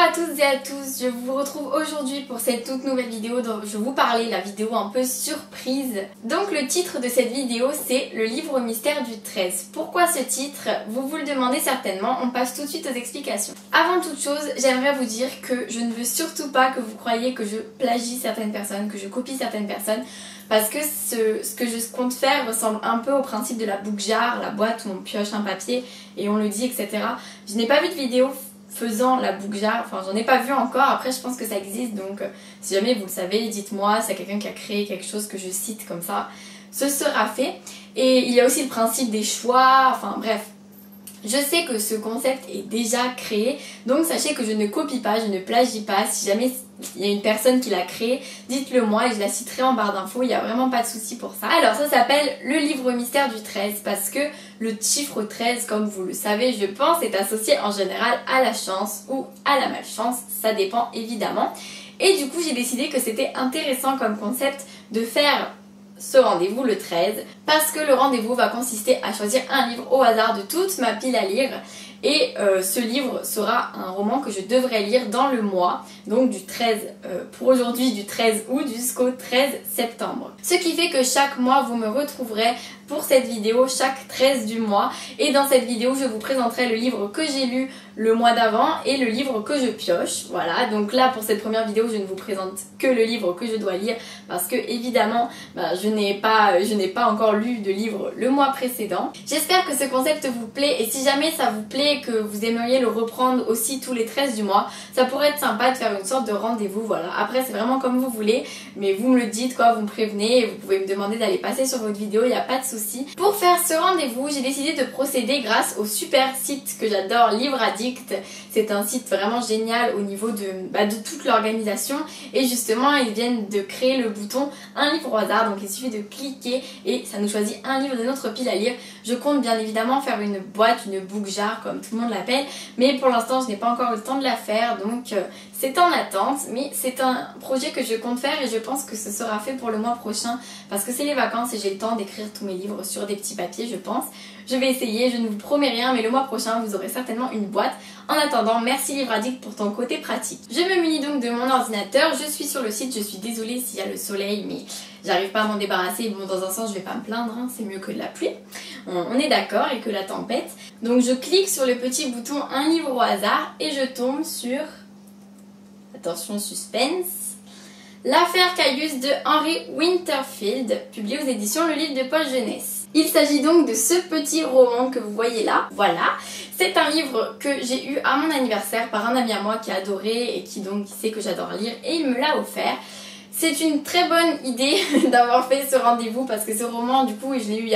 à toutes et à tous, je vous retrouve aujourd'hui pour cette toute nouvelle vidéo dont je vous parlais, la vidéo un peu surprise. Donc le titre de cette vidéo c'est le livre mystère du 13. Pourquoi ce titre? Vous vous le demandez certainement, on passe tout de suite aux explications. Avant toute chose, j'aimerais vous dire que je ne veux surtout pas que vous croyiez que je plagie certaines personnes, que je copie certaines personnes. Parce que ce que je compte faire ressemble un peu au principe de la book jar, la boîte où on pioche un papier et on le dit, etc. Je n'ai pas vu de vidéo faisant la book jar, enfin j'en ai pas vu encore, après je pense que ça existe, donc si jamais vous le savez, dites-moi, s'il y a quelqu'un qui a créé quelque chose que je cite comme ça, ce sera fait. Et il y a aussi le principe des choix, enfin bref. Je sais que ce concept est déjà créé, donc sachez que je ne copie pas, je ne plagie pas. Si jamais il y a une personne qui l'a créé, dites-le moi et je la citerai en barre d'infos, il n'y a vraiment pas de souci pour ça. Alors ça s'appelle le livre mystère du 13 parce que le chiffre 13, comme vous le savez, je pense, est associé en général à la chance ou à la malchance, ça dépend évidemment. Et du coup j'ai décidé que c'était intéressant comme concept de faire ce rendez-vous le 13 parce que le rendez-vous va consister à choisir un livre au hasard de toute ma pile à lire et ce livre sera un roman que je devrais lire dans le mois, donc du 13 pour aujourd'hui du 13 août jusqu'au 13 septembre. Ce qui fait que chaque mois vous me retrouverez pour cette vidéo chaque 13 du mois et dans cette vidéo je vous présenterai le livre que j'ai lu le mois d'avant et le livre que je pioche. Voilà, donc là pour cette première vidéo je ne vous présente que le livre que je dois lire parce que évidemment je n'ai pas encore lu de livre le mois précédent. J'espère que ce concept vous plaît et si jamais ça vous plaît que vous aimeriez le reprendre aussi tous les 13 du mois, ça pourrait être sympa de faire une sorte de rendez-vous. Voilà, après c'est vraiment comme vous voulez, mais vous me le dites quoi, vous me prévenez et vous pouvez me demander d'aller passer sur votre vidéo, il n'y a pas de souci. Pour faire ce rendez-vous, j'ai décidé de procéder grâce au super site que j'adore, Livre Addict. C'est un site vraiment génial au niveau de toute l'organisation et justement ils viennent de créer le bouton un livre au hasard, donc il suffit de cliquer et ça nous choisit un livre de notre pile à lire. Je compte bien évidemment faire une boîte, une book jar comme tout le monde l'appelle, mais pour l'instant je n'ai pas encore eu le temps de la faire, donc c'est en attente, mais c'est un projet que je compte faire et je pense que ce sera fait pour le mois prochain parce que c'est les vacances et j'ai le temps d'écrire tous mes livres sur des petits papiers, je pense. Je vais essayer, je ne vous promets rien, mais le mois prochain vous aurez certainement une boîte. En attendant, merci Livre Addict pour ton côté pratique. Je me munis donc de mon ordinateur, je suis sur le site, je suis désolée s'il y a le soleil, mais j'arrive pas à m'en débarrasser. Bon, dans un sens je vais pas me plaindre, hein, c'est mieux que de la pluie, on est d'accord, et que la tempête. Donc je clique sur le petit bouton un livre au hasard et je tombe sur, attention suspense, L'affaire Caius de Henry Winterfield, publié aux éditions Le Livre de Poche Jeunesse. Il s'agit donc de ce petit roman que vous voyez là, voilà. C'est un livre que j'ai eu à mon anniversaire par un ami à moi qui a adoré et qui sait que j'adore lire et il me l'a offert. C'est une très bonne idée d'avoir fait ce rendez-vous parce que ce roman du coup je l'ai eu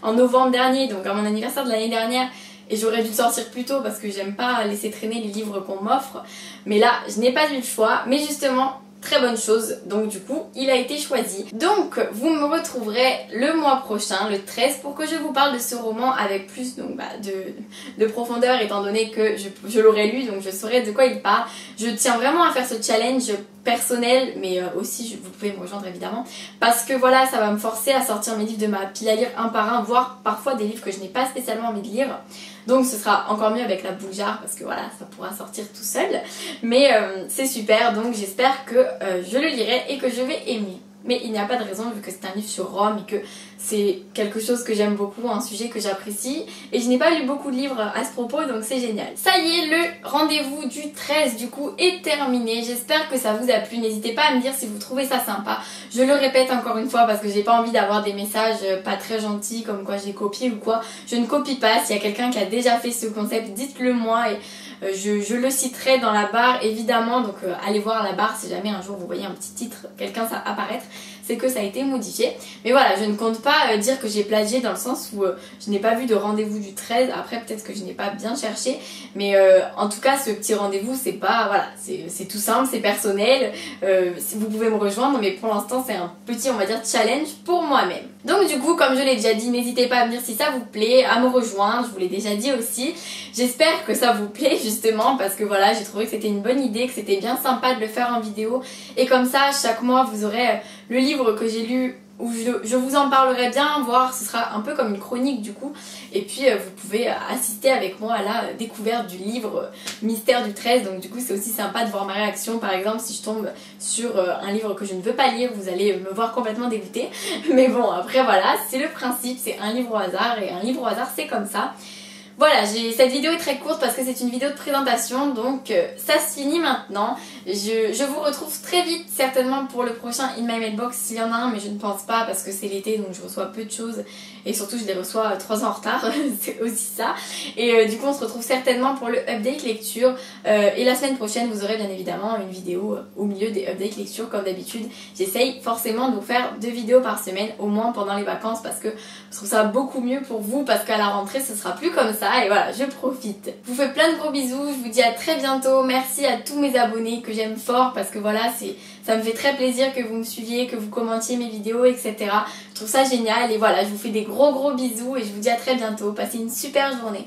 en novembre dernier, donc à mon anniversaire de l'année dernière. Et j'aurais dû le sortir plus tôt parce que j'aime pas laisser traîner les livres qu'on m'offre. Mais là, je n'ai pas eu le choix. Mais justement, très bonne chose. Donc du coup, il a été choisi. Donc, vous me retrouverez le mois prochain, le 13, pour que je vous parle de ce roman avec plus de profondeur, étant donné que je l'aurais lu, donc je saurais de quoi il parle. Je tiens vraiment à faire ce challenge personnel, mais aussi vous pouvez me rejoindre évidemment, parce que voilà, ça va me forcer à sortir mes livres de ma pile à lire un par un, voire parfois des livres que je n'ai pas spécialement envie de lire. Donc ce sera encore mieux avec la book jar parce que voilà, ça pourra sortir tout seul. Mais c'est super, donc j'espère que je le lirai et que je vais aimer. Mais il n'y a pas de raison vu que c'est un livre sur Rome et que c'est quelque chose que j'aime beaucoup, un sujet que j'apprécie. Et je n'ai pas lu beaucoup de livres à ce propos, donc c'est génial. Ça y est, le rendez-vous du 13 du coup est terminé. J'espère que ça vous a plu. N'hésitez pas à me dire si vous trouvez ça sympa. Je le répète encore une fois parce que j'ai pas envie d'avoir des messages pas très gentils comme quoi j'ai copié ou quoi. Je ne copie pas. S'il y a quelqu'un qui a déjà fait ce concept, dites-le moi et je le citerai dans la barre évidemment, donc allez voir la barre si jamais un jour vous voyez un petit titre, quelqu'un ça apparaître, c'est que ça a été modifié. Mais voilà, je ne compte pas dire que j'ai plagié dans le sens où je n'ai pas vu de rendez-vous du 13, après peut-être que je n'ai pas bien cherché, mais en tout cas ce petit rendez-vous c'est pas, voilà, c'est tout simple, c'est personnel, vous pouvez me rejoindre, mais pour l'instant c'est un petit, on va dire, challenge pour moi-même. Donc du coup, comme je l'ai déjà dit, n'hésitez pas à me dire si ça vous plaît, à me rejoindre, je vous l'ai déjà dit aussi. J'espère que ça vous plaît justement parce que voilà, j'ai trouvé que c'était une bonne idée, que c'était bien sympa de le faire en vidéo. Et comme ça, chaque mois, vous aurez le livre que j'ai lu où je vous en parlerai bien, voire ce sera un peu comme une chronique du coup. Et puis vous pouvez assister avec moi à la découverte du livre Mystère du 13. Donc du coup c'est aussi sympa de voir ma réaction. Par exemple si je tombe sur un livre que je ne veux pas lire, vous allez me voir complètement dégoûtée. Mais bon après voilà, c'est le principe, c'est un livre au hasard et un livre au hasard c'est comme ça. Voilà, cette vidéo est très courte parce que c'est une vidéo de présentation, donc ça se finit maintenant. Je vous retrouve très vite certainement pour le prochain In My Mailbox s'il y en a un, mais je ne pense pas parce que c'est l'été donc je reçois peu de choses et surtout je les reçois 3 ans en retard, c'est aussi ça. Et du coup on se retrouve certainement pour le update lecture et la semaine prochaine vous aurez bien évidemment une vidéo au milieu des updates lecture comme d'habitude. J'essaye forcément de vous faire 2 vidéos par semaine au moins pendant les vacances parce que je trouve ça beaucoup mieux pour vous parce qu'à la rentrée ce sera plus comme ça. Et voilà, je profite. Je vous fais plein de gros bisous, je vous dis à très bientôt. Merci à tous mes abonnés que j'aime fort parce que voilà, ça me fait très plaisir que vous me suiviez, que vous commentiez mes vidéos, etc. Je trouve ça génial et voilà, je vous fais des gros bisous et je vous dis à très bientôt. Passez une super journée.